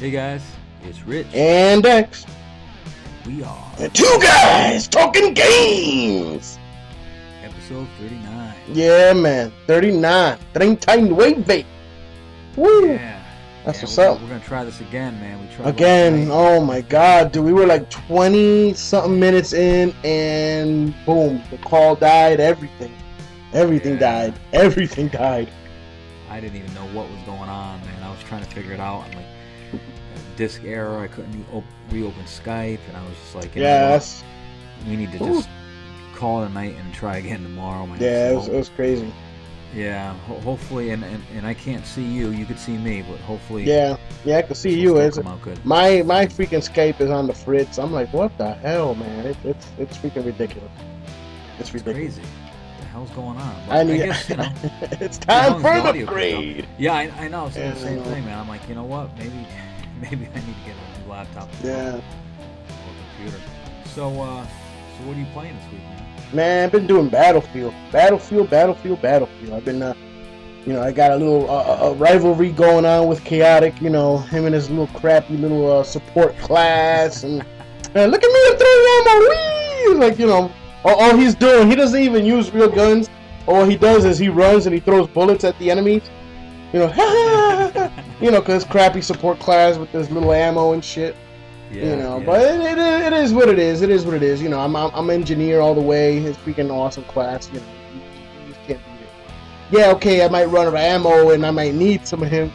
Hey guys, it's Rich. And X. We are The two guys talking games. Episode 39. Yeah, man. 39. 39. Woo. Yeah. That's what's up. We're going to try this again, man. We tried again. Oh my god, dude. We were like 20-something minutes in, and boom. The call died. Everything died. Everything died. I didn't even know what was going on, man. I was trying to figure it out. I'm like, disk error. I couldn't reopen Skype, and I was just like, yes. We need to just call it a night and try again tomorrow, man. Yeah, so, it was crazy. Yeah, hopefully, and I can't see you. You could see me, but hopefully. Yeah, I can see you. My freaking Skype is on the fritz. I'm like, what the hell, man? It's freaking ridiculous. It's ridiculous. Crazy. What the hell's going on? But I guess, it's time for the upgrade. Yeah, I know. I was saying the same thing, man. I'm like, you know what? Maybe I need to get a new laptop. Yeah. Or computer. So what are you playing this week, man? Man, I've been doing Battlefield. I've been, I got a little a rivalry going on with Chaotic. Him and his little crappy little support class, and look at me, I'm throwing ammo. Whee! Like, all he's doing, he doesn't even use real guns. All he does is he runs and he throws bullets at the enemies. Because crappy support class with this little ammo and shit. Yeah, but it is what it is. It is what it is. I'm engineer all the way. His freaking awesome class. You just can't beat it. Yeah, okay, I might run out of ammo and I might need some of him.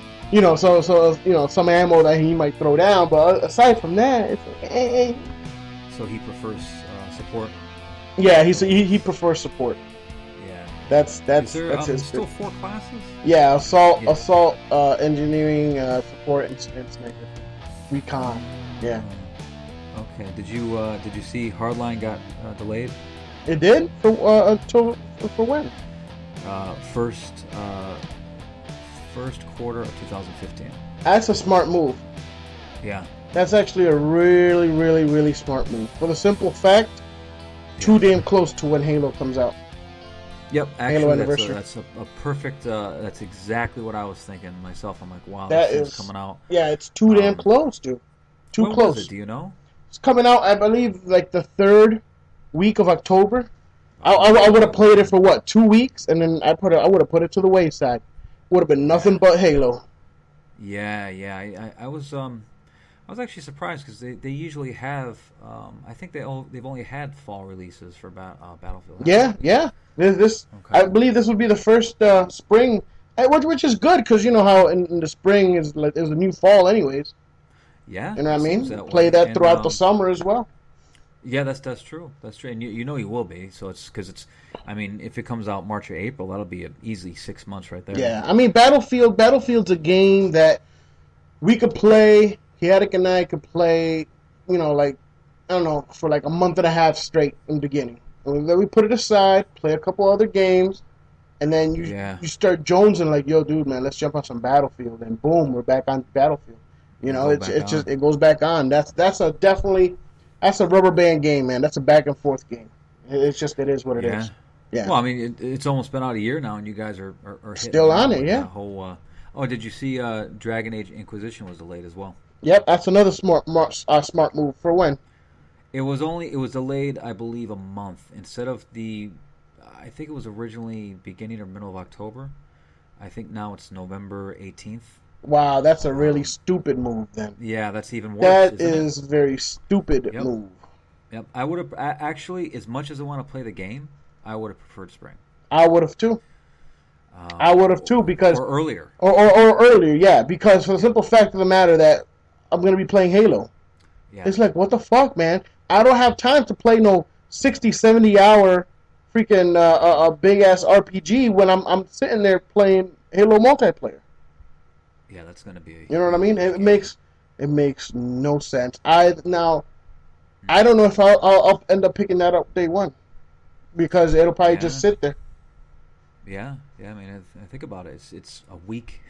Some ammo that he might throw down. But aside from that, it's like, hey. So he prefers support. Yeah, he prefers support. Yeah. That's his. Still 4 classes. Yeah, assault, engineering, support, and sniper, recon. Yeah. Okay. Did you see Hardline got delayed? It did for when? First quarter of 2015. That's a smart move. Yeah. That's actually a really, really, really smart move. For the simple fact, too damn close to when Halo comes out. Yep, actually, Halo Anniversary. That's a perfect. That's exactly what I was thinking myself. I'm like, wow, that this is coming out. Yeah, it's too damn close, dude. Too close. Was it? Do you know? It's coming out, I believe, like the 3rd week of October. I would have played it for 2 weeks, and then I would have put it to the wayside. Would have been nothing but Halo. Yeah. I was actually surprised because they usually have. I think they've only had fall releases for Battlefield. Yeah. This okay. I believe this would be the first spring, which is good because you know how in the spring is a new fall anyways. Yeah, you know what I mean. Play that throughout the summer as well. Yeah, that's true. That's true, and you will be. So it's because it's. I mean, if it comes out March or April, that'll be easily 6 months right there. Yeah, I mean, Battlefield's a game that we could play. Chaotic and I could play. I don't know, for like a month and a half straight in the beginning. And then we put it aside, play a couple other games, and then you start jonesing like, yo, dude, man, let's jump on some Battlefield, and boom, we're back on Battlefield. It goes back on. That's a rubber band game, man. That's a back and forth game. It is what it is. Yeah. Well, I mean, it's almost been out a year now, and you guys are still on it. Yeah. Whole. Did you see Dragon Age Inquisition was delayed as well? Yep, that's another smart move. For when? It was delayed, I believe, a month instead of I think it was originally beginning or middle of October. I think now it's November 18th. Wow, that's a really stupid move then. Yeah, that's even worse. That is a very stupid move. Yep, I would have actually, as much as I want to play the game, I would have preferred spring. I would have too. Because or earlier. Or earlier, yeah. Because for the simple fact of the matter that I'm going to be playing Halo. Yeah. It's like, what the fuck, man? I don't have time to play no 60, 70 hour freaking big ass RPG when I'm sitting there playing Halo multiplayer. Yeah, that's going to be. You know what I mean? It makes no sense. I don't know if I'll end up picking that up day one because it'll probably just sit there. Yeah. I mean, I think about it. It's a week,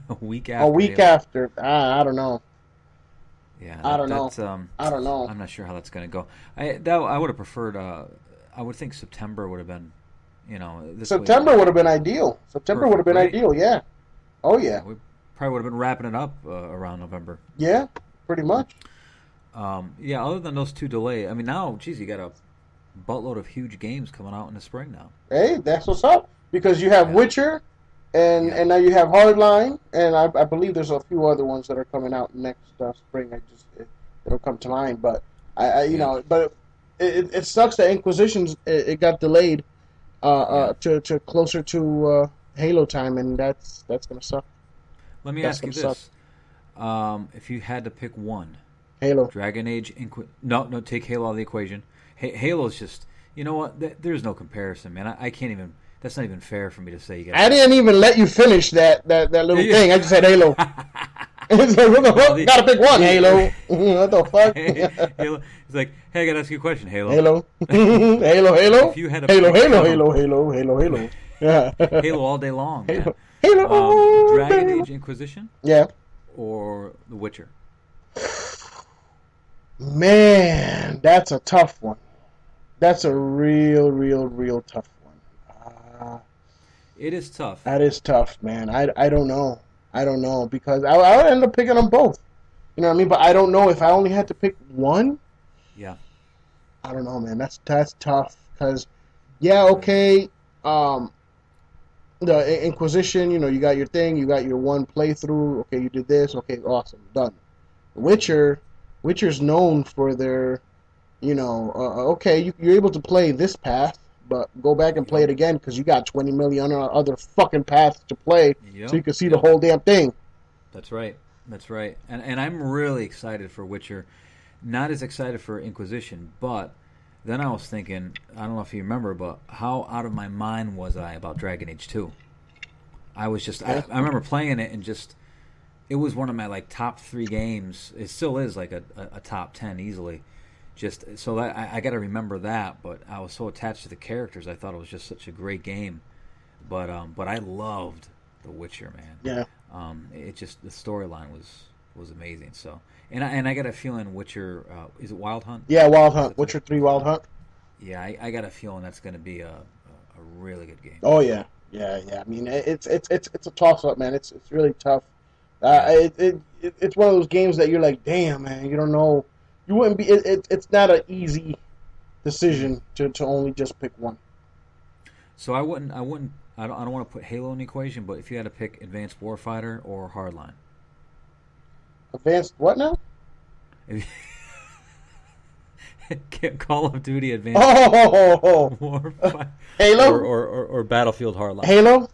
a week after. A week after. I don't know. Yeah, I don't know. I don't know. I'm not sure how that's going to go. I would have preferred. I would think September would have been. September would have been ideal. September would have been ideal. Yeah. Oh yeah. probably would have been wrapping it up around November. Yeah, pretty much. Yeah, other than those two delays, I mean, now, geez, you got a buttload of huge games coming out in the spring now. Hey, that's what's up. Because you have Yeah. Witcher, and Yeah. now you have Hardline, and I believe there's a few other ones that are coming out next spring. It'll come to mind, but it sucks that Inquisitions it got delayed to closer to Halo time, and that's gonna suck. Let me That's ask you gonna this: if you had to pick one, Halo. Dragon Age no, take Halo out of the equation. Halo's just, you know what? There's no comparison, man. I can't even. That's not even fair for me to say. You got. I didn't even let you finish that little thing. I just said Halo. It's like, what the fuck? Gotta pick one, Halo. What the fuck? Halo. It's like, hey, I gotta ask you a question, Halo. Halo. Halo. If you had a Halo. Yeah. Halo all day long, man. Halo. Dragon Age Inquisition. Yeah. Or The Witcher. Man, that's a tough one. That's a real tough one. It is tough. That is tough, man. I don't know. I don't know because I would end up picking them both. You know what I mean? But I don't know if I only had to pick one. Yeah. I don't know, man. That's tough because, yeah, okay. The Inquisition, you got your thing. You got your one playthrough. Okay, you did this. Okay, awesome, done. Witcher's known for their, okay, you're able to play this path, but go back and play it again because you got 20 million other fucking paths to play, so you can see the whole damn thing. That's right. And I'm really excited for Witcher. Not as excited for Inquisition, but then I was thinking, I don't know if you remember, but how out of my mind was I about Dragon Age 2? I was just, I remember playing it and just, it was one of my top 3 games. It still is a top 10 easily. Just so that I got to remember that, but I was so attached to the characters. I thought it was just such a great game. But I loved The Witcher, man. Yeah. It just, the storyline was amazing. So, and I got a feeling Witcher, is it Wild Hunt? Yeah, Wild Hunt. Witcher 3 Wild Hunt. Yeah, I got a feeling that's going to be a really good game. Oh yeah. I mean, it's a toss up, man. It's really tough. It's one of those games that you're like, damn, man, you don't know. You wouldn't be. It's not an easy decision to only just pick one. So I don't want to put Halo in the equation, but if you had to pick Advanced Warfighter or Hardline. Advanced what now? Call of Duty Advanced Warfighter. Halo or Battlefield Hardline. Halo.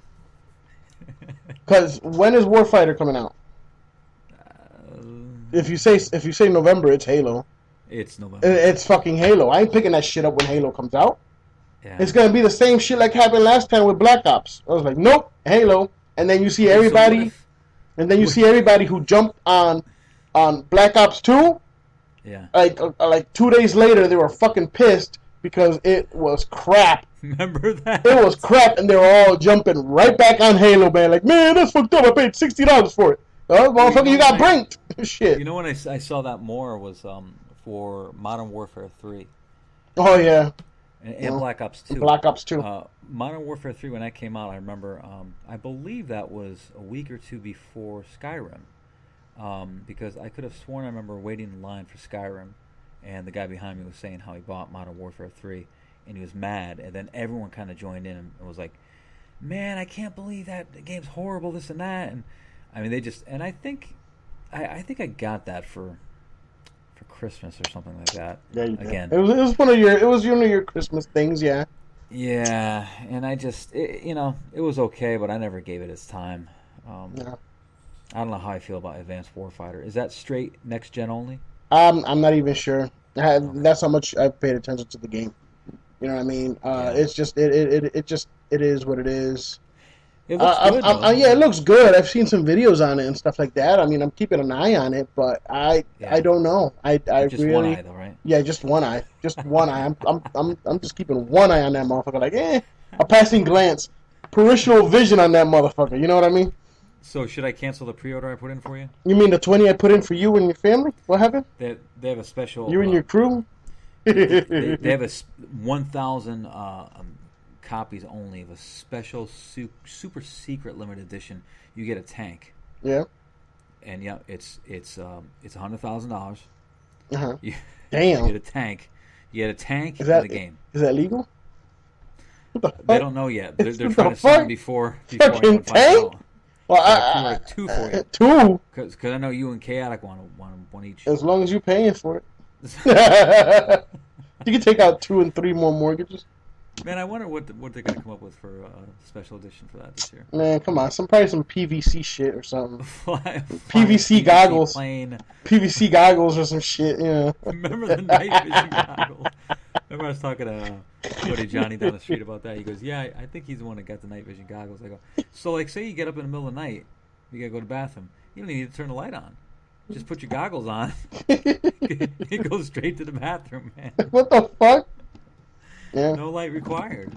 Because when is Warfighter coming out? If you say November, it's Halo. It's November. It's fucking Halo. I ain't picking that shit up when Halo comes out. Yeah. It's gonna be the same shit like happened last time with Black Ops. I was like, nope, Halo. And then you see everybody, who jumped on Black Ops 2. Yeah. Like 2 days later, they were fucking pissed because it was crap. Remember that? It was crap, and they were all jumping right back on Halo, man. Like, man, that's fucked up. I paid $60 for it. Oh, motherfucker, you got brinked. Shit. You know when I saw that more was for Modern Warfare 3. Oh, yeah. And Black Ops 2. Black Ops 2. Modern Warfare 3, when that came out, I remember, I believe that was a week or two before Skyrim. Because I could have sworn I remember waiting in line for Skyrim, and the guy behind me was saying how he bought Modern Warfare 3, and he was mad, and then everyone kind of joined in and was like, man, I can't believe that the game's horrible, this and that, and I mean, they just, and I think I got that for Christmas or something like that. Yeah, again. It was one of your Christmas things, yeah. Yeah, and I just, it was okay, but I never gave it its time. Yeah. I don't know how I feel about Advanced Warfighter. Is that straight next gen only? I'm not even sure. That's how much I've paid attention to the game. You know what I mean? It's just it is what it is. It looks good. Yeah, it looks good. I've seen some videos on it and stuff like that. I mean, I'm keeping an eye on it, but I don't know. I just really, one eye though, right? Yeah, just one eye. Just one eye. I'm just keeping one eye on that motherfucker. Like, a passing glance, peripheral vision on that motherfucker. You know what I mean? So should I cancel the pre-order I put in for you? You mean the 20 I put in for you and your family? What happened? They have a special. You and your crew. they have a 1,000 copies only of a special super secret limited edition. You get a tank. Yeah. And yeah, it's $100,000. Uh-huh. You, Damn. you get a tank. You get a tank Is in that the game. is that legal? What the fuck? They don't know yet. They're What trying the to sell fuck? them before Fucking anyone finds tank? out. Well, I pre-ordered 2 for you. 2? Because I know you and Chaotic want one each. As long as you're paying for it. You can take out 2 and 3 more mortgages. Man, I wonder what they're going to come up with for a special edition for that this year. Man, come on. Probably some PVC shit or something. PVC goggles. Plane. PVC goggles or some shit, yeah. Remember the night vision goggles? Remember I was talking to buddy Johnny down the street about that. He goes, yeah, I think he's the one that got the night vision goggles. I go, so like say you get up in the middle of the night, you got to go to the bathroom. You don't need to turn the light on. Just put your goggles on. It goes straight to the bathroom, man. What the fuck? Yeah. No light required.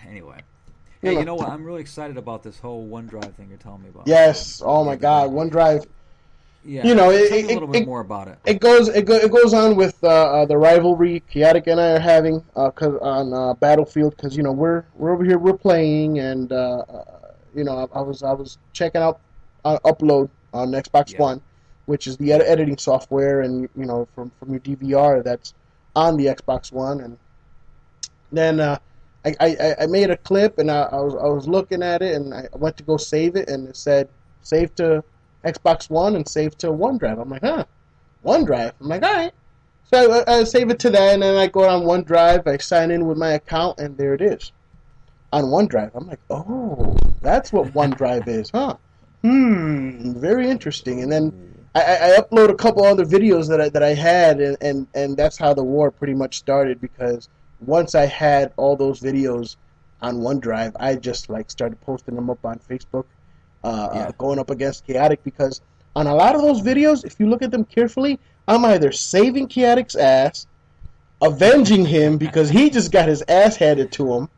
Anyway. Hey, you know what? I'm really excited about this whole OneDrive thing you're telling me about. Yes. Oh my God, OneDrive. Yeah. You know, tell me a little bit more about it. It goes on with the rivalry Chaotic and I are having on Battlefield because you know we're over here we're playing and you know I was checking out Upload on Xbox One, which is the editing software, and you know from your DVR that's on the Xbox One, and then I made a clip and I was looking at it and I went to go save it and it said save to Xbox One and save to OneDrive. I'm like, OneDrive. I'm like, all right. So I save it to that and then I go on OneDrive. I sign in with my account and there it is on OneDrive. I'm like, oh, that's what OneDrive is, huh? Very interesting. And then I upload a couple other videos that I had, and that's how the war pretty much started, because once I had all those videos on OneDrive, I just like started posting them up on Facebook, going up against Chaotic, because on a lot of those videos, if you look at them carefully, I'm either saving Chaotic's ass, avenging him because he just got his ass handed to him,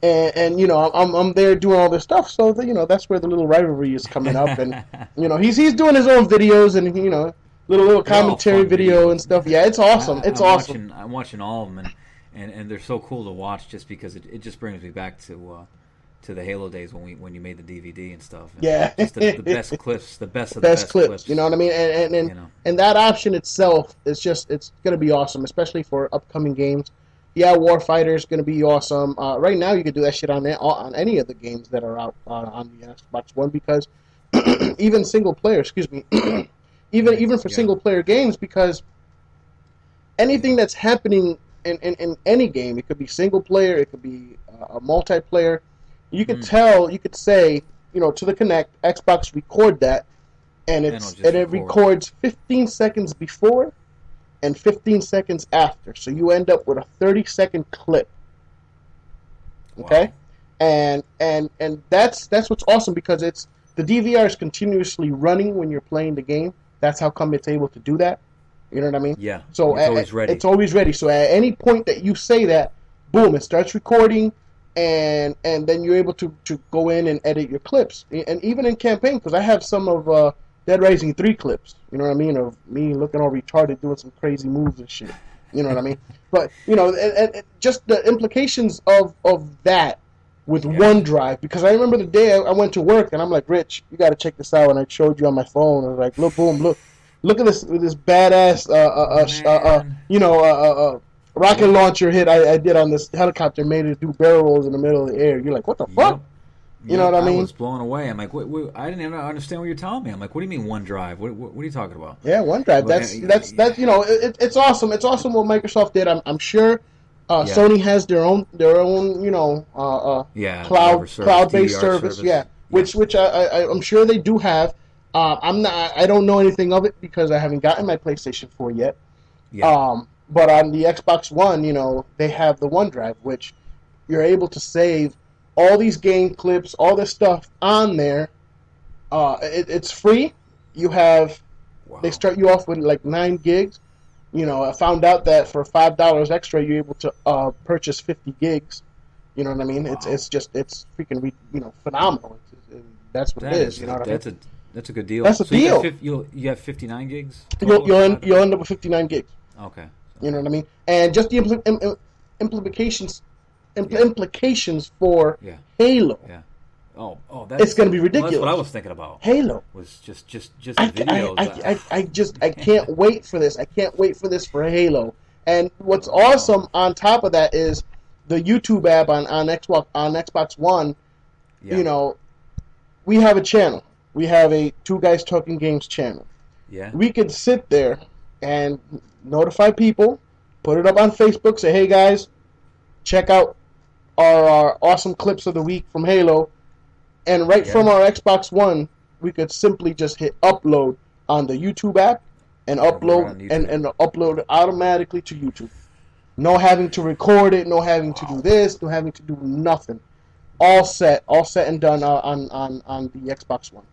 and you know I'm there doing all this stuff, so that, you know that's where the little rivalry is coming up, and you know he's doing his own videos, and you know little commentary video and stuff. Yeah, it's awesome. I'm watching all of them, and they're so cool to watch just because it just brings me back to the Halo days when you made the DVD and stuff. And yeah, just the best clips, the best of the best clips. You know what I mean? And you know. And that option itself is it's gonna be awesome, especially for upcoming games. Yeah, Warfighter is going to be awesome. Right now, you can do that shit on any of the games that are out on the Xbox One, because even single player, excuse me, even for single player games, because anything that's happening in any game, it could be single player, it could be a multiplayer. You could you could say, you know, to the Kinect, Xbox record that, and it records 15 seconds before and 15 seconds after, so you end up with a 30-second clip. Okay, wow. and that's what's awesome, because it's the DVR is continuously running when you're playing the game. That's how come it's able to do that. You know what I mean? Yeah. So it's always ready. It's always ready. So at any point that you say that, boom, it starts recording, and then you're able to go in and edit your clips. And even in campaign, because I have some of Dead Rising 3 clips, you know what I mean, of me looking all retarded doing some crazy moves and shit. You know what I mean? But, you know, and just the implications of that with OneDrive, because I remember the day I went to work and I'm like, Rich, you got to check this out, and I showed you on my phone. I was like, look, boom, look at this badass, rocket launcher hit I did on this helicopter, made it do barrel rolls in the middle of the air. You're like, what the fuck? You know what I mean? I was blown away. I'm like, wait, I didn't even understand what you're telling me. I'm like, what do you mean OneDrive? What are you talking about? Yeah, OneDrive. That's you know, it's awesome. It's awesome what Microsoft did. I'm sure Sony has their own you know cloud-based service. Yeah, which I'm sure they do have. I don't know anything of it because I haven't gotten my PlayStation 4 yet. Yeah. But on the Xbox One, you know, they have the OneDrive, which you're able to save all these game clips, all this stuff on there. It's free. You have, they start you off with like 9 gigs. You know, I found out that for $5 extra, you're able to purchase 50 gigs. You know what I mean? Wow. It's freaking phenomenal. That's what it is. You know what I mean? That's a good deal. That's a deal. You have 59 gigs. You'll end up with 59 gigs. Okay. You know what I mean? And just the implications for Halo. Yeah. It's going to be ridiculous. That's what I was thinking about. Halo Was just the videos. I can't wait for this. I can't wait for this for Halo. And what's awesome on top of that is the YouTube app on Xbox One. Yeah. You know, we have a channel. We have a Two Guys Talking Games channel. Yeah. We could sit there and notify people, put it up on Facebook, say, hey guys, check out our awesome clips of the week from Halo. And from our Xbox One, we could simply just hit upload on the YouTube app and upload and upload it automatically to YouTube. No having to record it, no having to do this, no having to do nothing. All set and done on the Xbox One.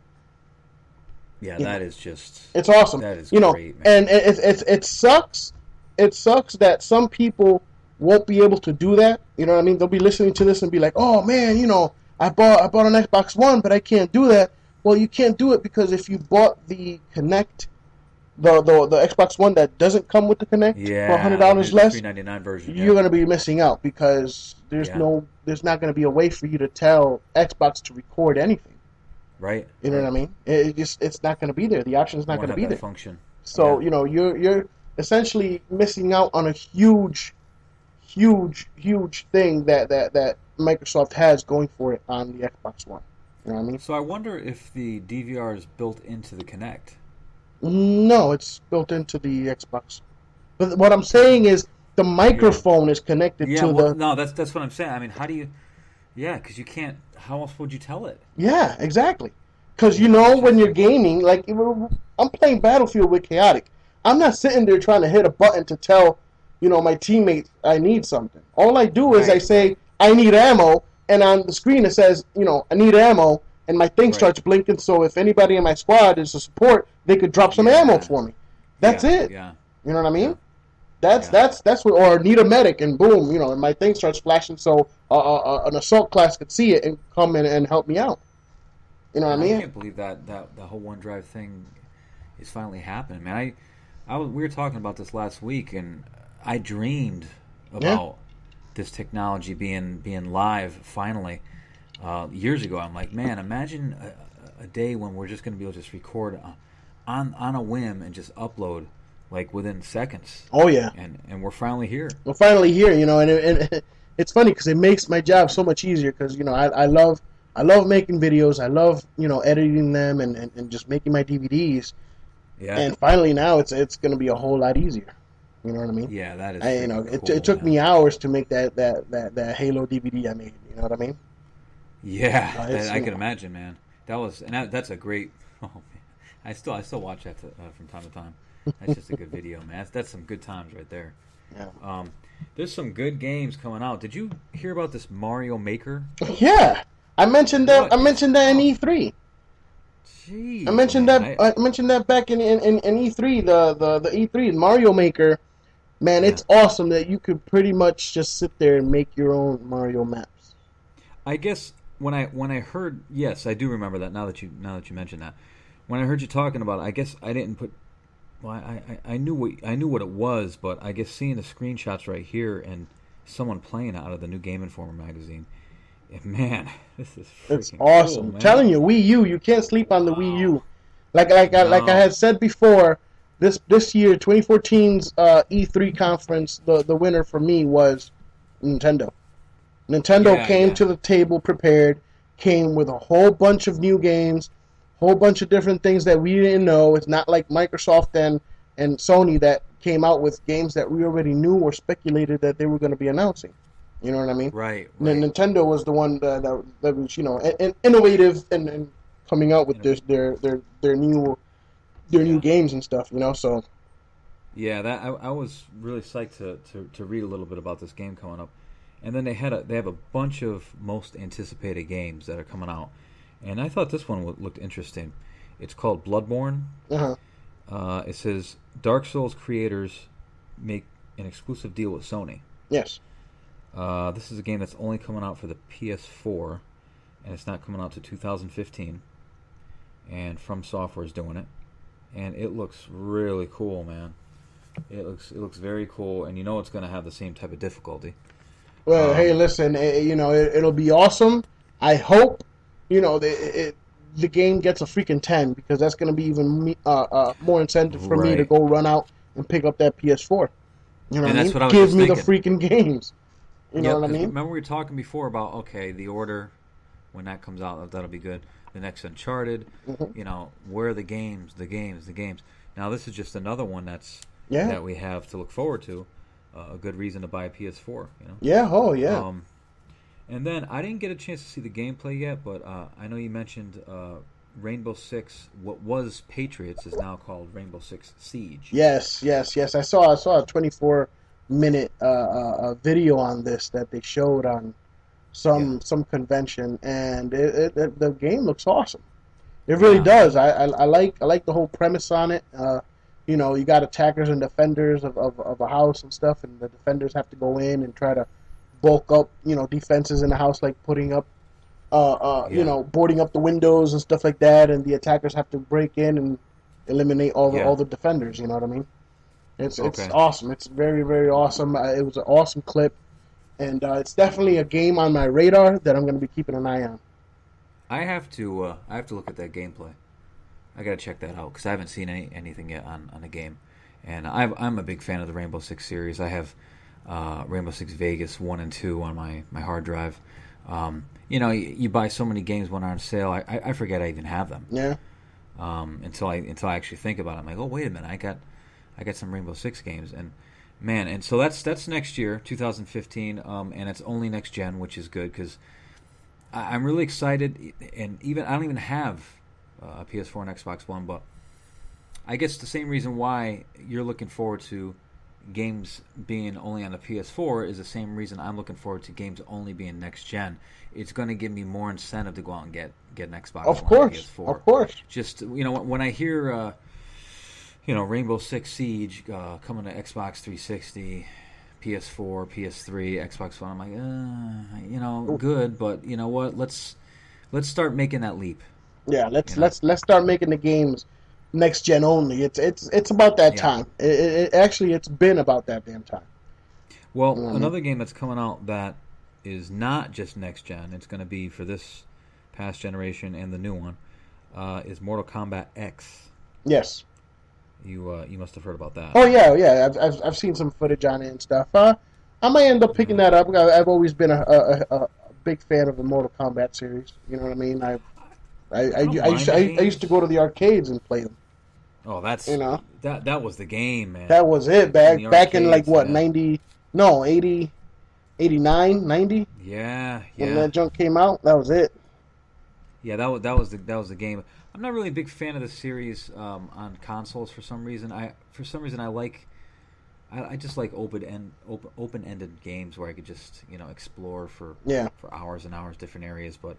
Yeah, that is just... It's awesome. That is great, man. And it sucks. It sucks that some people won't be able to do that. You know what I mean? They'll be listening to this and be like, oh, man, I bought an Xbox One, but I can't do that. Well, you can't do it because if you bought the Kinect, the Xbox One that doesn't come with the Kinect for $100 less, $399 version, you're going to be missing out because there's not going to be a way for you to tell Xbox to record anything. Right. You know what I mean? It's not going to be there. The option's not going to be there. Function. So you're essentially missing out on a huge thing that Microsoft has going for it on the Xbox One. You know what I mean? So I wonder if the DVR is built into the Kinect. No, it's built into the Xbox. But what I'm saying is the microphone is connected to the... No, that's what I'm saying. I mean, how do you... Yeah, because you can't... How else would you tell it? Yeah, exactly. Because, when you're gaming, like, I'm playing Battlefield with Chaotic. I'm not sitting there trying to hit a button to tell, my teammate I need something. All I do is I say, I need ammo, and on the screen it says, I need ammo, and my thing starts blinking, so if anybody in my squad is a support, they could drop some ammo for me. That's it. Yeah. You know what I mean? That's what, or need a medic, and boom, and my thing starts flashing, so an assault class could see it and come in and help me out. You know what I mean? I can't believe that the whole OneDrive thing is finally happening, man. We were talking about this last week, and I dreamed about this technology being live finally years ago. I'm like, man, imagine a day when we're just going to be able to just record on a whim and just upload like within seconds. Oh yeah, and we're finally here. We're finally here, and it's funny because it makes my job so much easier because I love making videos. I love editing them and just making my DVDs. Yeah. And finally now it's going to be a whole lot easier. You know what I mean? Yeah, that is. It took me hours to make that Halo DVD I made. You know what I mean? Yeah, I can imagine, man. That's a great. Oh man, I still watch that from time to time. That's just a good video, man. That's some good times right there. Yeah. There's some good games coming out. Did you hear about this Mario Maker? Yeah, I mentioned that. I mentioned that in E3. Jeez, I mentioned that back in E3. The E3 Mario Maker. Man, it's awesome that you could pretty much just sit there and make your own Mario maps. I guess when I heard, yes, I do remember that. Now that you mentioned that, when I heard you talking about it, I guess I didn't put. Well, I knew what it was, but I guess seeing the screenshots right here and someone playing out of the new Game Informer magazine, man, this is it's awesome. Cool, I'm telling you, Wii U, you can't sleep on the Wii U. Like I had said before, this year, 2014's E3 conference, the winner for me was Nintendo. Nintendo came to the table prepared, came with a whole bunch of new games. Whole bunch of different things that we didn't know. It's not like Microsoft and Sony that came out with games that we already knew or speculated that they were going to be announcing. You know what I mean? Right. Nintendo was the one that was innovative and coming out with their new games and stuff. So. Yeah, that I was really psyched to read a little bit about this game coming up, and then they have a bunch of most anticipated games that are coming out. And I thought this one looked interesting. It's called Bloodborne. Uh-huh. It says Dark Souls creators make an exclusive deal with Sony. Yes. This is a game that's only coming out for the PS4, and it's not coming out to 2015. And From Software is doing it, and it looks really cool, man. It looks very cool, and it's going to have the same type of difficulty. Well, hey, listen, it'll be awesome. I hope the game gets a freaking 10 because that's going to be even more incentive for me to Right. go run out and pick up that PS4. You know And what I that's mean? what I was Give just me the thinking. freaking games. You know Yep, what I because mean? remember we were talking before about, okay, the order, when that comes out, that'll be good. The next Uncharted, Hmm. where are the games, the games, the games. Now this is just another one Yeah. that we have to look forward to. A good reason to buy a PS4, Yeah. Oh, yeah. Um, and then I didn't get a chance to see the gameplay yet, but I know you mentioned Rainbow Six. What was Patriots is now called Rainbow Six Siege. Yes. Yes. Yes. I saw a 24-minute video on this that they showed on Yeah, some convention, and the game looks awesome. It really yeah, does. I like the whole premise on it. You got attackers and defenders of a house and stuff, and the defenders have to go in and try to bulk up, defenses in the house, like putting up, yeah, boarding up the windows and stuff like that, and the attackers have to break in and eliminate all yeah. the defenders. You know what I mean? It's Okay. awesome. It's very very awesome. It was an awesome clip, and it's definitely a game on my radar that I'm going to be keeping an eye on. I have to look at that gameplay. I gotta check that out because I haven't seen anything yet on the game, and I'm a big fan of the Rainbow Six series. I have Rainbow Six Vegas 1 and 2 on my hard drive. You buy so many games when they're on sale. I forget I even have them Yeah. until I actually think about it. I'm like, oh wait a minute, I got some Rainbow Six games, and man, and so that's next year, 2015, and it's only next gen, which is good because I'm really excited. And even I don't even have a PS4 and Xbox One, but I guess the same reason why you're looking forward to games being only on the PS4 is the same reason I'm looking forward to games only being next gen. It's going to give me more incentive to go out and get an Xbox Of One or course. PS4. Of course. Just when I hear Rainbow Six Siege coming to Xbox 360, PS4, PS3, Xbox One, I'm like, good, but you know what? Let's start making that leap. Yeah, let's You know? let's let's start making the games next gen only. It's about that Yeah. time. Actually it's been about that damn time. You Well, know what I mean? another game that's coming out that is not just next gen. It's going to be for this past generation and the new one. Is Mortal Kombat X. Yes. You must have heard about that. Oh yeah, yeah. I've seen some footage on it and stuff. I might end up picking Yeah. that up. I've always been a big fan of the Mortal Kombat series. You know what I mean? I don't mind the I used to games. go to the arcades and play them. Oh, You know, that was the game, man. that was it In the back in like arcades, what, man. 90, no, 80, 89, 90 Yeah, when yeah, that junk came out. That was it. yeah. That was the game. I'm not really a big fan of the series on consoles for some reason. I just like open ended games where I could just explore Yeah. for hours and hours different areas. But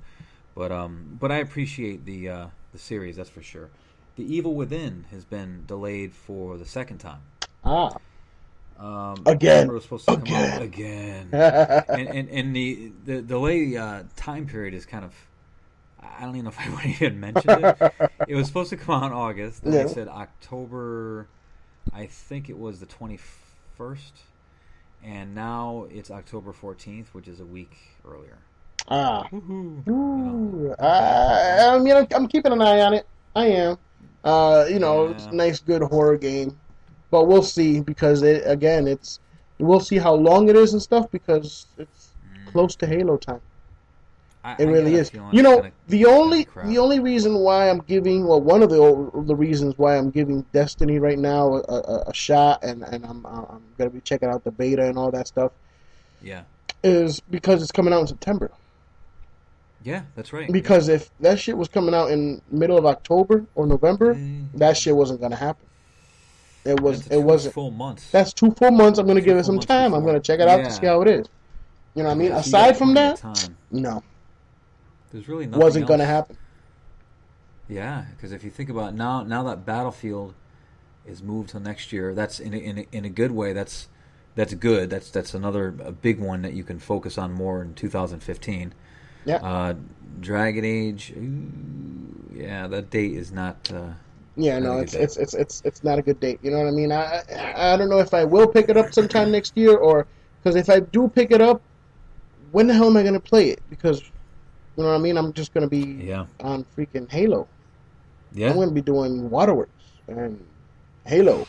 I appreciate the series, that's for sure. The Evil Within has been delayed for the second time. Ah, Remember again, it was supposed to come out again. again, Yeah. and the delay time period is kind of, I don't even know if I want to even mention it. It was supposed to come out in August. Then they said October. I think it was the 21st, and now it's October 14th, which is a week earlier. Ah. Woohoo! Ooh, Yeah, I mean, I'm keeping an eye on it. I am. It's a yeah. nice, good horror game, but we'll see because we'll see how long it is and stuff because it's Mm. close to Halo time. It I get really a is. feeling You know, it's gonna be crap. the only reason why I'm giving, well, one of the reasons why I'm giving Destiny right now a shot, and I'm gonna be checking out the beta and all that stuff, Yeah, is because it's coming out in September. yeah, that's right. Yeah. Because if that shit was coming out in middle of October or November, that shit wasn't gonna happen. That's It two wasn't. full months. That's 2 full months. I'm gonna Two give it full some months time. I'm before. gonna check it out to see Yeah, how it is. You know what I mean? yeah. So you got Aside from plenty of that, time. no, There's really nothing wasn't gonna else. happen. Yeah, because if you think about it, now that Battlefield is moved till next year, that's in a good way. That's good. That's another a big one that you can focus on more in 2015. Yeah, Dragon Age, ooh, yeah, that date is yeah, not a no, good date. it's not a good date. You know what I mean? I don't know if I will pick it up sometime next year or because if I do pick it up, when the hell am I gonna play it? Because You know what I mean? I'm just gonna be on freaking Halo. Yeah. I'm gonna be doing Waterworks and Halo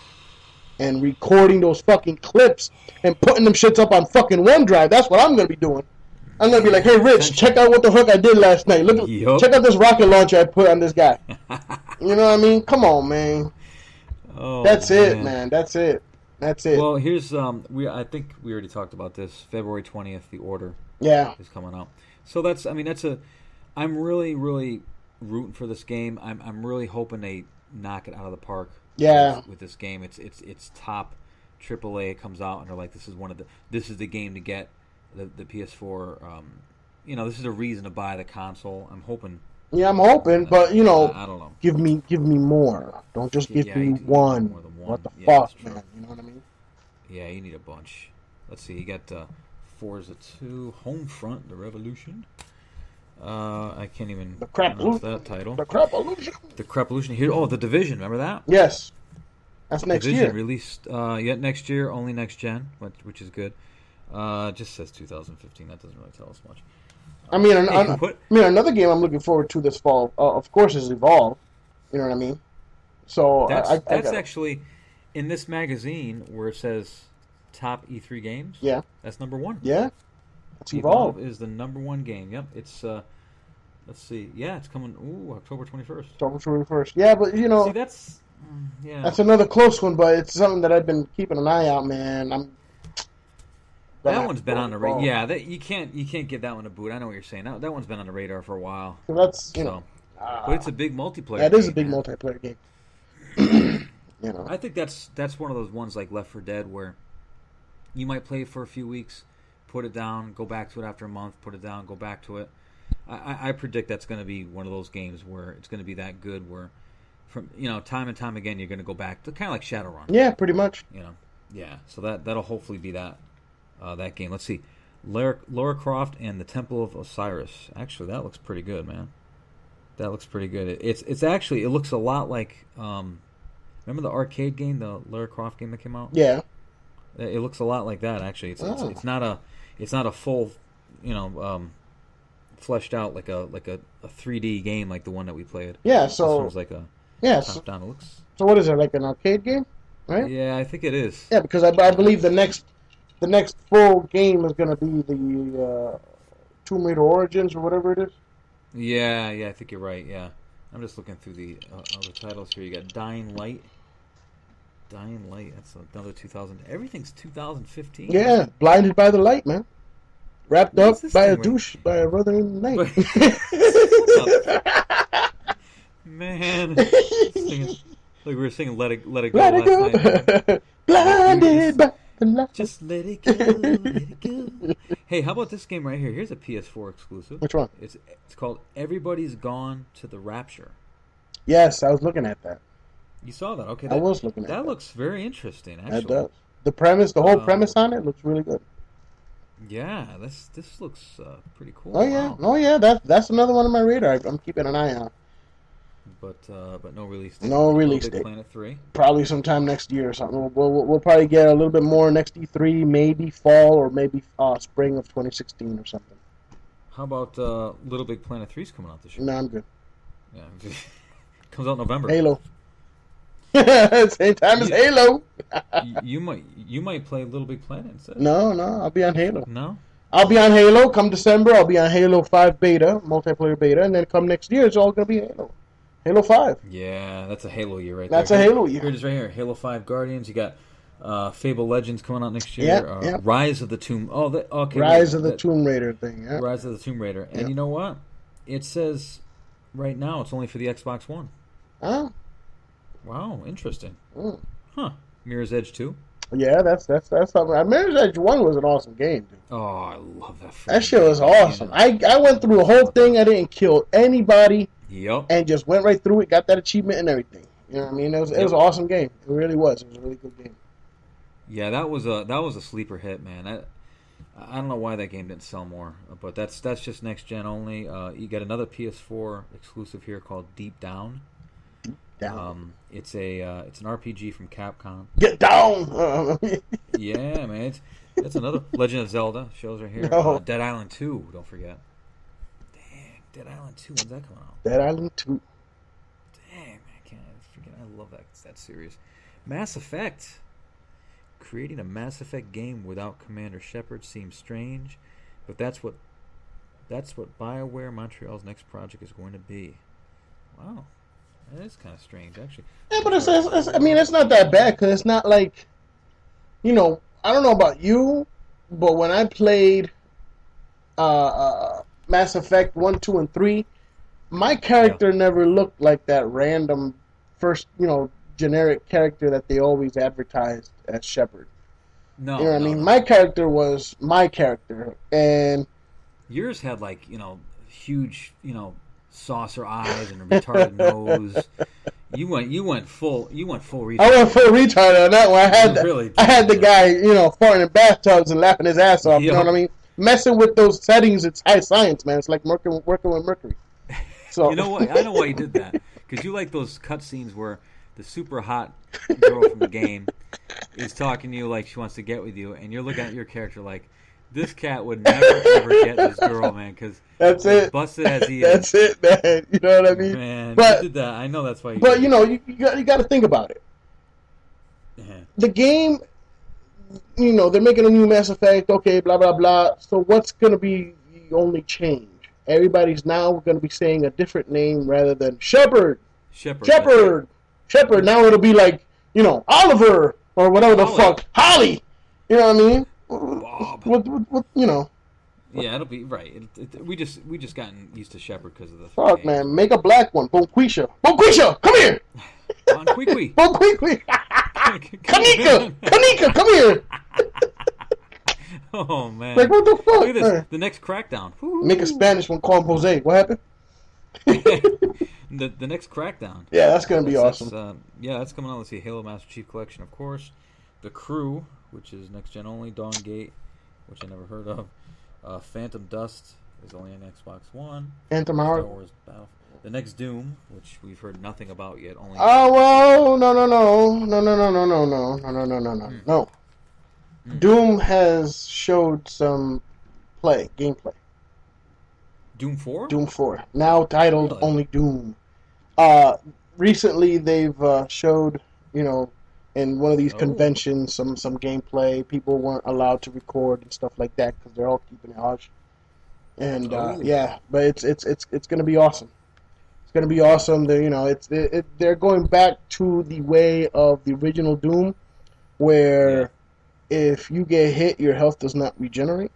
and recording those fucking clips and putting them shits up on fucking OneDrive. That's what I'm gonna be doing. I'm gonna be like, hey, Rich, check out what the fuck I did last night. Look, check out this rocket launcher I put on this guy. You know what I mean? Come on, man. Oh, That's it, man. That's it. That's it. Well, here's I think we already talked about this. February 20th, The Order. Is coming out. So that's I'm really, really rooting for this game. I'm really hoping they knock it out of the park. With this game, it's top AAA. It comes out and they're like, this is the game to get the PS4. This is a reason to buy the console. I'm hoping. Yeah, I'm hoping, but I don't know. Give me more. Don't just give me one. More than one. What the fuck, man? You know what I mean? Yeah, you need a bunch. Let's see. You got Forza 2, Homefront: The Revolution. I can't even pronounce that title. The Crapolution. The Crapolution. Here, The Division. Remember that? Yes. That's next Division year. Released next year, only next gen, which is good. Just says 2015. That doesn't really tell us much. I mean, another game I'm looking forward to this fall, of course, is Evolve. You know what I mean? So that's actually in this magazine where it says top E3 games. Yeah, that's number one. Yeah, it's Evolve is the number one game. Yep, it's let's see. Yeah, it's coming. October 21st. October 21st. Yeah, but see, that's another close one, but it's something that I've been keeping an eye out, man. That one's been on the radar. Yeah, you can't give that one a boot. I know what you're saying. That one's been on the radar for a while. So that's but it's a big multiplayer. That is a big multiplayer game. I think that's one of those ones like Left 4 Dead where you might play it for a few weeks, put it down, go back to it after a month, put it down, go back to it. I predict that's going to be one of those games where it's going to be that good where, from time and time again, you're going to go back to kind of like Shadowrun. Yeah, pretty much. Yeah. So that'll hopefully be that game. Let's see, Lara Croft and the Temple of Osiris. Actually, that looks pretty good, man. That looks pretty good. It's actually, it looks a lot like remember the arcade game, the Lara Croft game that came out? Yeah. It looks a lot like that actually. It's not a full, fleshed out like a 3D game like the one that we played. Yeah, so this one's like a top down. It looks. So what is it, like an arcade game, right? Yeah, I think it is. Yeah, because I believe the next full game is going to be the Tomb Raider Origins or whatever it is. Yeah, I think you're right. Yeah, I'm just looking through the other titles here. You got Dying Light. That's another 2000. Everything's 2015. Yeah, blinded by the light, man. Wrapped up by a douche by a brother in the night. Man, like we were singing "Let It Go" last night. Blinded by the light. Just let it go, let it go. Hey, how about this game right here? Here's a PS4 exclusive. Which one? It's called Everybody's Gone to the Rapture. Yes, I was looking at that. You saw that? Okay, I was looking at that. That looks very interesting, actually. That does. The whole premise on it looks really good. Yeah, this looks pretty cool. Oh yeah, Wow. That's another one on my radar. I'm keeping an eye on. But no release date. No release date. Planet 3. Probably sometime next year or something. We'll probably get a little bit more next E3, maybe fall or maybe spring of 2016 or something. How about Little Big Planet 3's coming out this year? No, I'm good. Yeah, comes out in November. Halo. Same time as Halo. you might play Little Big Planet instead. No, I'll be on Halo. No? I'll be on Halo. Come December, I'll be on Halo 5 beta, multiplayer beta, and then come next year, it's all going to be Halo. Halo 5. Yeah, that's a Halo year right there. That's a Halo year. Here it is right here. Halo 5 Guardians. You got Fable Legends coming out next year. Yeah. Rise of the Tomb. Okay. Rise of the Tomb Raider thing. Yeah. Rise of the Tomb Raider. And you know what? It says right now it's only for the Xbox One. Oh. Wow, interesting. Mm. Huh. Mirror's Edge 2? Yeah, that's something. Mirror's Edge 1 was an awesome game, dude. Oh, I love that. That shit was awesome. I went through the whole thing. I didn't kill anybody. Yep. And just went right through it, got that achievement and everything. You know what I mean? It was an awesome game. It really was. It was a really good game. Yeah, that was a sleeper hit, man. I don't know why that game didn't sell more, but that's just next gen only. You got another PS4 exclusive here called Deep Down. It's an RPG from Capcom. Get down. Yeah, man. It's another Legend of Zelda shows right here. No. Dead Island 2, don't forget. Dang. Dead Island 2, when's that coming out? Dead Island 2. Dang, I can't forget. I love that series. Mass Effect. Creating a Mass Effect game without Commander Shepard seems strange, but that's what BioWare Montreal's next project is going to be. Wow, that is kind of strange, actually. Yeah, but it's not that bad because it's not like, I don't know about you, but when I played Mass Effect 1, 2, and 3, my character never looked like that random first, generic character that they always advertised as Shepard. No, you know what I mean? No. My character was my character, and yours had huge, saucer eyes and a retarded nose. You went full retard. I went full retard on that one. I had the guy, farting in bathtubs and laughing his ass off. Yep. You know what I mean? Messing with those settings, it's high science, man. It's like working with mercury. So you know what? I know why you did that, because you like those cutscenes where the super hot girl from the game is talking to you like she wants to get with you, and you're looking at your character like, this cat would never ever get this girl, man, because that's it. Busted as he is. That's it, man. You know what I mean? Man, but you did that. I know that's why. You got to think about it. Yeah. The game, they're making a new Mass Effect. Okay, blah blah blah. So what's gonna be the only change? Everybody's now going to be saying a different name rather than Shepard. Shepard. Now it'll be like, Oliver or whatever the fuck. Holly. You know what I mean? Bob. What. Yeah, it'll be right. We just gotten used to Shepard because of the fuck game. Man. Make a black one. Bonquisha, come here. Bonquiqui. Bonquiqui. Kanika, come here. Oh man! Like what the fuck? Look at this. Man. The next Crackdown. Woo-hoo. Make a Spanish one. Call him Jose. What happened? the next Crackdown. Yeah, that's gonna be awesome. That's coming out. Let's see, Halo Master Chief Collection, of course. The Crew, which is next gen only. Dawn Gate, which I never heard of. Phantom Dust is only on Xbox One. Phantom Hour. Star Wars Battle. The next Doom, which we've heard nothing about yet. Only. Oh well, no. Doom has showed some gameplay. Doom 4? Doom 4. Now titled only Doom. Recently they've showed, in one of these conventions some gameplay. People weren't allowed to record and stuff like that because they're all keeping it hush. And but it's going to be awesome. It's going to be awesome. They're going back to the way of the original Doom, where if you get hit, your health does not regenerate.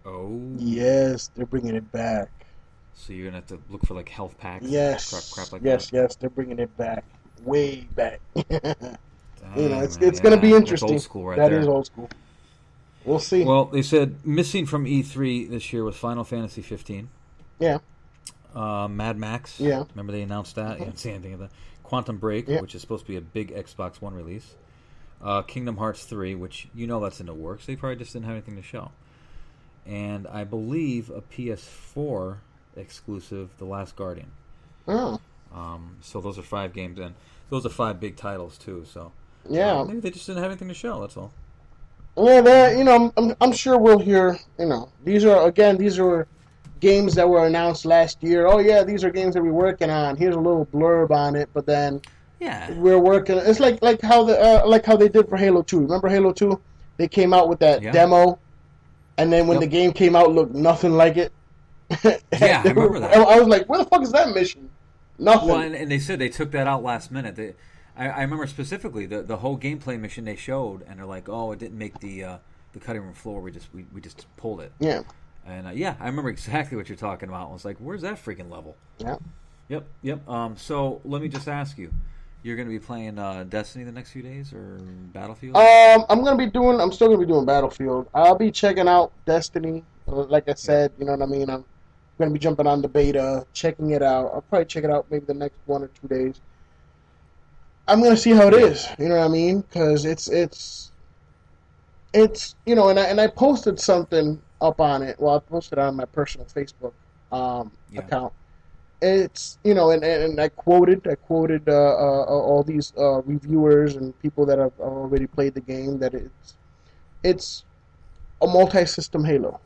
Oh. Yes, they're bringing it back. So you're going to have to look for health packs? Yes. Crap like that? Yes, they're bringing it back. Way back. It's going to be interesting. That's old school right there. That is old school. We'll see. Well, they said missing from E3 this year was Final Fantasy 15. Yeah. Mad Max. Yeah. Remember they announced that? You didn't see anything of that. Quantum Break, which is supposed to be a big Xbox One release. Kingdom Hearts 3, which that's in the works. They probably just didn't have anything to show. And I believe a PS4 exclusive, The Last Guardian. Oh. So those are 5 games, and those are 5 big titles too. So maybe they just didn't have anything to show. That's all. Yeah, I'm sure we'll hear. These are games that were announced last year. Oh yeah, these are games that we're working on. Here's a little blurb on it, but then we're working. It's like how they did for Halo 2. Remember Halo 2? They came out with that demo, and then when the game came out, it looked nothing like it. Yeah, I remember that. I was like, where the fuck is that mission? Nothing. Well, and they said they took that out last minute. I remember specifically the whole gameplay mission they showed, and they're like, oh, it didn't make the cutting room floor. We just pulled it. Yeah. And I remember exactly what you're talking about. I was like, where's that freaking level? Yeah. Yep. So let me just ask you. You're going to be playing Destiny the next few days, or Battlefield? I'm still going to be doing Battlefield. I'll be checking out Destiny. Like I said, you know what I mean? I'm going to be jumping on the beta, checking it out. I'll probably check it out maybe the next 1 or 2 days. I'm going to see how it is, you know what I mean? Because it's and I posted something up on it. Well, I posted it on my personal Facebook account. It's and I quoted all these reviewers and people that have already played the game that it's a multi-system Halo,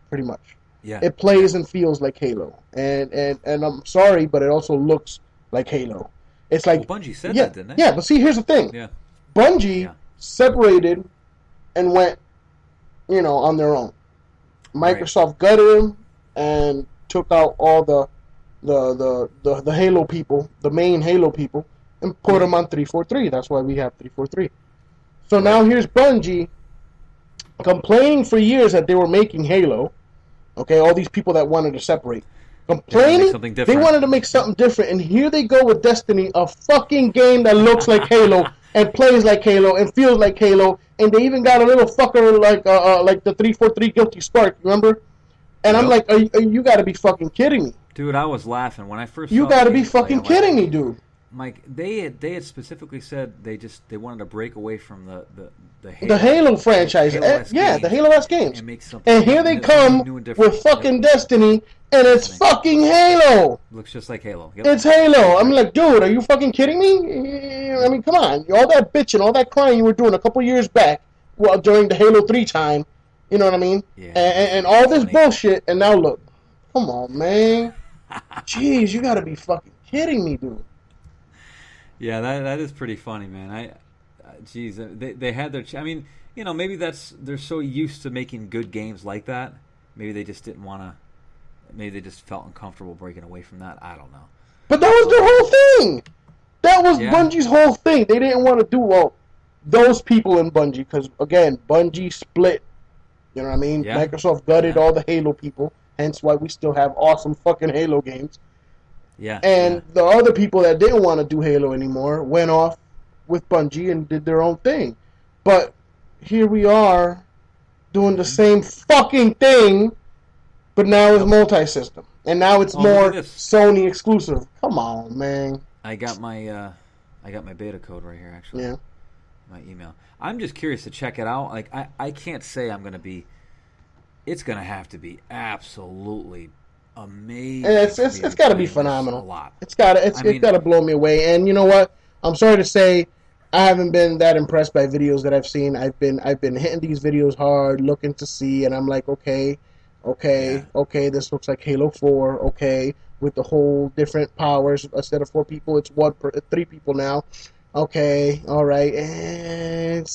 pretty much. Yeah. It plays and feels like Halo, and I'm sorry, but it also looks like Halo. It's like, Well, Bungie said yeah, that, didn't they? yeah. But see, here's the thing: Yeah. Bungie Yeah. separated and went, on their own. Right. Microsoft gutted them and took out all the Halo people, the main Halo people, and put them on 343. That's why we have 343. So now here's Bungie complaining for years that they were making Halo. Okay, all these people that wanted to separate. Complaining, they wanted to make something different, and here they go with Destiny, a fucking game that looks like Halo and plays like Halo and feels like Halo, and they even got a little fucker like the 343 Guilty Spark, remember? And I'm like, you got to be fucking kidding me. Dude, I was laughing when I first. You got to be fucking kidding me, dude. Mike, they had specifically said they wanted to break away from the Halo franchise. The Halo-esque games. And make something. And here they come with fucking Destiny, and it's fucking Halo. Looks just like Halo. Yep. It's Halo. I'm like, dude, are you fucking kidding me? I mean, come on. All that bitching, all that crying you were doing a couple years back, during the Halo 3 time, you know what I mean? Yeah. And all this bullshit, and now look. Come on, man. Jeez, you gotta be fucking kidding me, dude. Yeah, that is pretty funny, man. They had their. I mean, maybe they're so used to making good games like that. Maybe they just didn't want to. Maybe they just felt uncomfortable breaking away from that. I don't know. But that was their whole thing. That was Bungie's whole thing. They didn't want to do those people in Bungie, because again, Bungie split. You know what I mean? Yeah. Microsoft gutted all the Halo people. Hence why we still have awesome fucking Halo games. Yeah. And the other people that didn't want to do Halo anymore went off with Bungie and did their own thing. But here we are doing the same fucking thing, but now it's multi-system. And now it's more Sony exclusive. Come on, man. I got my beta code right here, actually. Yeah. My email. I'm just curious to check it out. Like, I can't say I'm going to be... It's going to have to be absolutely amazing. And it's got to be phenomenal. A lot. It's got to blow me away. And you know what? I'm sorry to say, I haven't been that impressed by videos that I've seen. I've been hitting these videos hard, looking to see, and I'm like, okay, this looks like Halo 4. Okay, with the whole different powers. Instead of 4 people, it's 3 people now. Okay, all right. And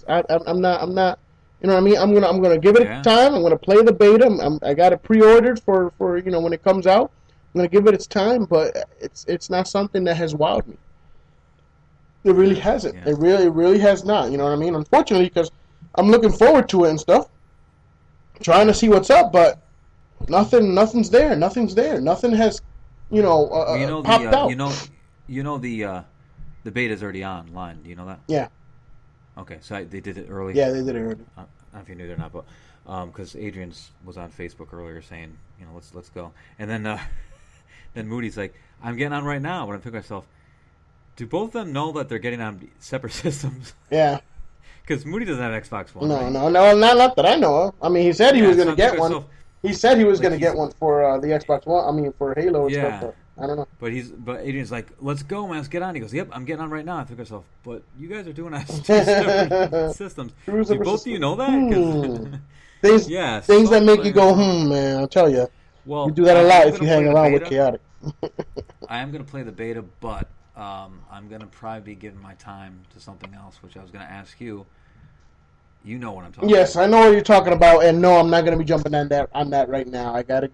I'm not. You know what I mean? I'm gonna give it time. I'm gonna play the beta. I got it pre-ordered for when it comes out. I'm gonna give it its time, but it's not something that has wowed me. It really hasn't. Yeah. It really has not. You know what I mean? Unfortunately, because I'm looking forward to it and stuff, trying to see what's up, but nothing's there. Nothing's there. Nothing has, popped out. The beta's already online. Do you know that? Yeah. Okay, so they did it early. Yeah, they did it early. I don't know if you knew that or not, but because Adrian was on Facebook earlier saying, let's go, and then Moody's like, I'm getting on right now, but I'm thinking to myself, do both of them know that they're getting on separate systems? Yeah. Because Moody doesn't have an Xbox One. No, right? no, not that I know of. I mean, he said he was going to get one. He said he was going to get one for the Xbox One. I mean, for Halo and stuff. But I don't know. But Adrian's like, let's go, man. Let's get on. He goes, yep, I'm getting on right now. I think to myself, but you guys are doing two separate systems. Do both of you know that? Things that make you go, man. I'll tell you. Well, you do that a lot if you hang around with Chaotic. I am going to play the beta, but I'm going to probably be giving my time to something else, which I was going to ask you. You know what I'm talking about. Yes, I know what you're talking about, and no, I'm not going to be jumping on that right now. I gotta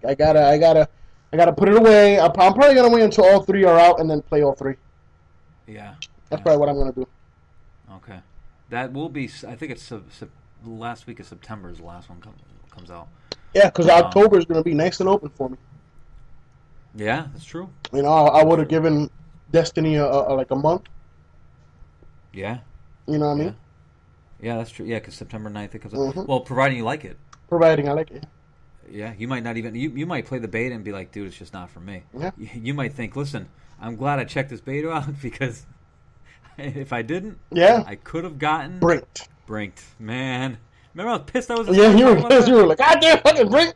put it away. I'm probably going to wait until all 3 are out and then play all 3. Yeah. That's probably what I'm going to do. Okay. That will be, I think it's the last week of September is the last one comes out. Yeah, because October is going to be nice and open for me. Yeah, that's true. I would have given Destiny like a month. Yeah. You know what I mean? Yeah, that's true. Yeah, because September 9th it comes out. Mm-hmm. Well, providing you like it. Providing I like it. Yeah, you might not even... You might play the beta and be like, dude, it's just not for me. Yeah. You might think, listen, I'm glad I checked this beta out because if I didn't, I could have gotten... Brinked. Man. Remember how pissed I was? Yeah, you were pissed. You were like, God damn, fucking Brink.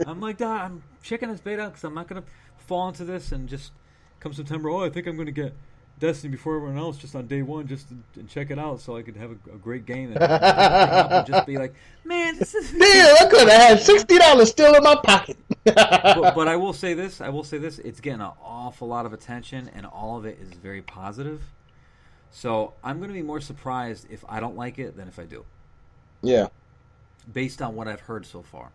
I'm like, I'm checking this beta because I'm not going to fall into this and just come September, I think I'm going to get Destiny before everyone else, just on day one, just to check it out, so I could have a great game and pick the thing up and just be like, man, this is. Damn, I could have had $60 still in my pocket. but I will say this. It's getting an awful lot of attention, and all of it is very positive. So I'm going to be more surprised if I don't like it than if I do. Yeah. Based on what I've heard so far.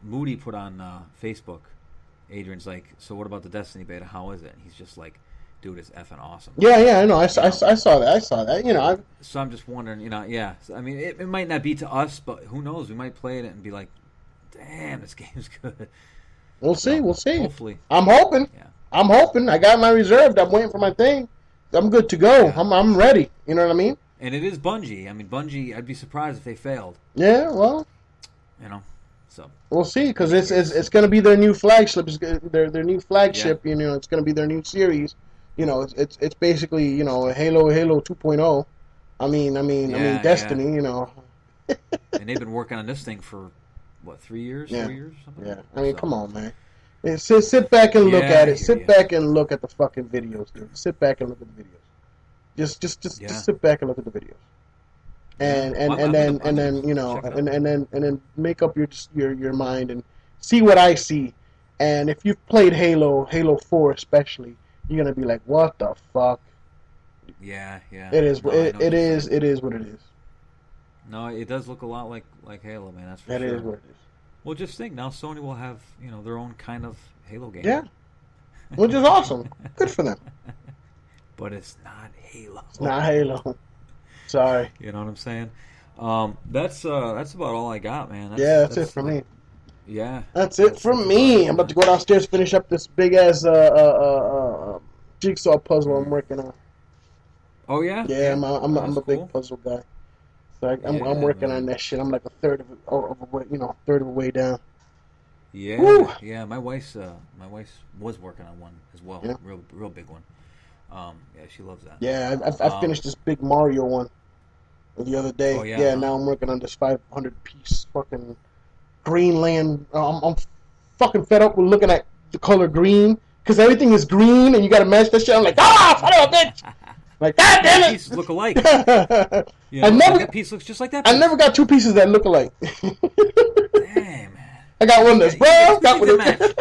Moody put on Facebook, Adrian's like, so what about the Destiny beta? How is it? And he's just like, dude, it's effing awesome. Yeah, I know. I saw that. You know, so I'm just wondering, yeah. I mean, it might not be to us, but who knows? We might play it and be like, damn, this game's good. We'll see. Hopefully. I'm hoping. Yeah. I'm hoping. I got my reserved. I'm waiting for my thing. I'm good to go. Yeah. I'm ready. You know what I mean? And it is Bungie. I mean, Bungie, I'd be surprised if they failed. Yeah, well. So. We'll see, because it's going to be their new flagship. It's their new flagship. Yeah. It's going to be their new series. It's basically Halo 2.0. I mean Destiny. And they've been working on this thing for what, 3 years? Yeah. 4 years? Something? Yeah. I mean, come on, man. Sit back and look at it. Sit back and look at the fucking videos, dude. Sit back and look at the videos. Just sit back and look at the videos. And then make up your mind and see what I see. And if you've played Halo 4 especially, you're gonna be like, what the fuck? Yeah. It is what it is. No, it does look a lot like Halo, man. That's for sure. It is what it is. Well, just think now, Sony will have their own kind of Halo game. Yeah, which is awesome. Good for them. But it's not Halo. It's not Halo. Sorry. You know what I'm saying? That's about all I got, man. That's it for me. Yeah. That's it for me. I'm about to go downstairs, finish up this big ass jigsaw puzzle I'm working on. Oh yeah. Yeah, I'm a cool. big puzzle guy. So I'm working on that shit. I'm like a third of a way down. Yeah. Woo! Yeah. My wife was working on one as well. Yeah. Real big one. Yeah, she loves that. Yeah, I finished this big Mario one the other day. Oh, yeah. Now I'm working on this 500-piece fucking Greenland. I'm fucking fed up with looking at the color green because everything is green and you got to match that shit. I'm like, son of a bitch! Like, God damn it! Pieces look alike. That piece looks just like that piece. I never got two pieces that look alike. Damn, man. I got one that's brown. Got one that's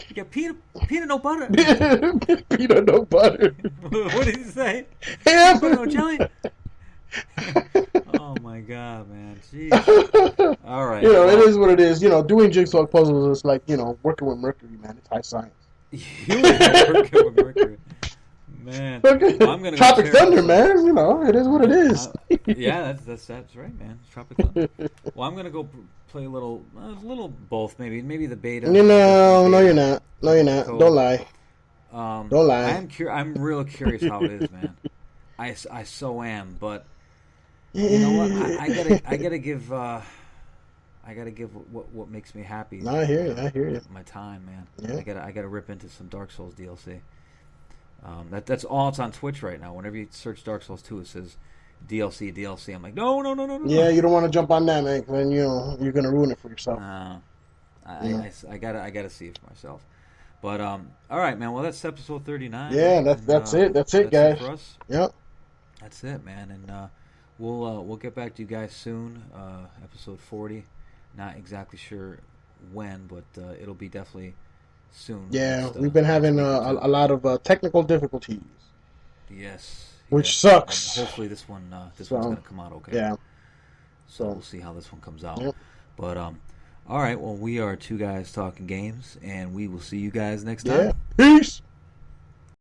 You got peanut no butter. Peanut no butter. What did he say? Yeah. Peanut no jelly. Oh my god, man. Jeez. All right. It is what it is. Doing jigsaw puzzles is like working with Mercury, man. It's high science. You are working with Mercury. Man, well, I'm gonna Tropic Thunder, man. It is what it is. Yeah, that's right, man. Tropic Thunder. Well, I'm gonna go play a little both, maybe the beta. No, you're not. So, don't lie. Don't lie. I'm real curious how it is, man. I so am, but you know what? I gotta give what makes me happy. No, I hear you. My time, man. Yeah. I gotta rip into some Dark Souls DLC. That's all it's on Twitch right now. Whenever you search Dark Souls 2, it says DLC. I'm like, no. Yeah, you don't want to jump on that, man. Then you're gonna ruin it for yourself. I gotta see it for myself. But all right, man. Well, that's episode 39. Yeah, that's it. That's it, guys. It for us. Yep. That's it, man. And we'll get back to you guys soon. Episode 40. Not exactly sure when, but it'll be definitely soon. Yeah, we've been having a lot of technical difficulties. Yes. Which sucks. And hopefully this one's going to come out okay. Yeah. So we'll see how this one comes out. Yep. But all right, well, we are Two Guys Talking Games, and we will see you guys next time. Yeah. Peace.